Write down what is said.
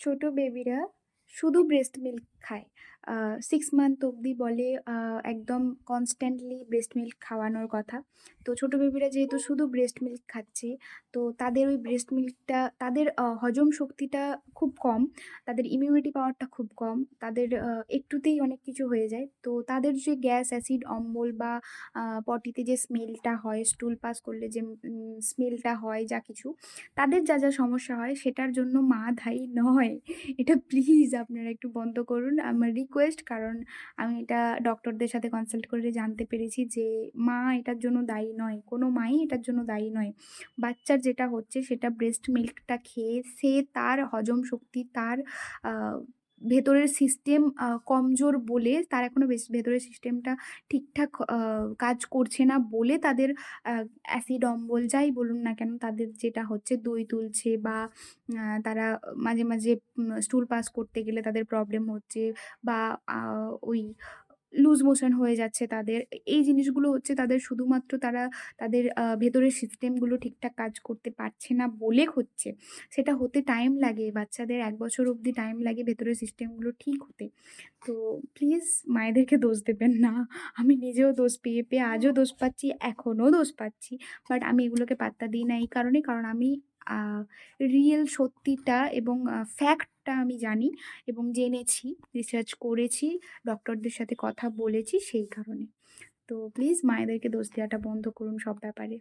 ছোট বেবিরা শুধু breast milk খায়। 6 মান্থ অবধি বলে একদম কনস্ট্যান্টলি ব্রেস্ট মিল্ক খাওয়ানোর কথা। তো ছোট বেবিরা যেহেতু শুধু ব্রেস্ট মিল্ক খাচ্ছে, তো তাদের ওই ব্রেস্ট মিল্কটা তাদের হজম শক্তিটা খুব কম, তাদের ইমিউনিটি পাওয়ারটা খুব কম। তাদের একটুতেই অনেক কিছু হয়ে যায়। তো তাদের যে গ্যাস, অ্যাসিড, অম্বল বা পটিতে যে স্মেলটা হয়, স্টুল পাস করলে যে স্মেলটা হয় যা কিছু, তাদের যা সমস্যা হয় সেটার জন্য মা দায়ী নয়। এটা প্লিজ আপনারা একটু বন্ধ করুন। আমার রিকোয়েস্ট, কারণ আমি এটা ডক্টরদের সাথে কনসাল্ট করে জানতে পেরেছি যে মা এটার জন্য দায়ী নয়। কোনো মাই এটার জন্য দায়ী নয়। বাচ্চার যেটা হচ্ছে সেটা ব্রেস্ট মিল্কটা খেয়ে সে তার হজম শক্তি, তার আ ভেতরের সিস্টেম কমজোর বলে, তার এখনো ভেতরের সিস্টেমটা ঠিকঠাক কাজ করছে না বলে তাদের আ অ্যাসিড অম্বল যাই বলুন না কেন, তাদের যেটা হচ্ছে দই তুলছে বা তারা মাঝে মাঝে স্টুল পাস করতে গেলে তাদের প্রবলেম হচ্ছে বা আ ওই লুজ মোশন হয়ে যাচ্ছে তাদের। এই জিনিসগুলো হচ্ছে তাদের শুধুমাত্র তারা তাদের ভেতরের সিস্টেমগুলো ঠিকঠাক কাজ করতে পারছে না বলে হচ্ছে। সেটা হতে টাইম লাগে। বাচ্চাদের ১ বছর অবধি টাইম লাগে ভেতরের সিস্টেমগুলো ঠিক হতে। তো প্লিজ মায়েদেরকে দোষ দেবেন না। আমি নিজেও দোষ পেয়ে আজও দোষ পাচ্ছি, এখনো দোষ পাচ্ছি। বাট আমি এগুলোকে পাত্তা দিই না এই কারণে, কারণ আমি আ রিয়েল সত্যিটা এবং ফ্যাক্টটা আমি জানি এবং জেনেছি, রিসার্চ করেছি, ডক্টরদের সাথে কথা বলেছি সেই কারণে। তো প্লিজ মায়েদেরকে দোষ দেওয়াটা বন্ধ করুন সব ব্যাপারে।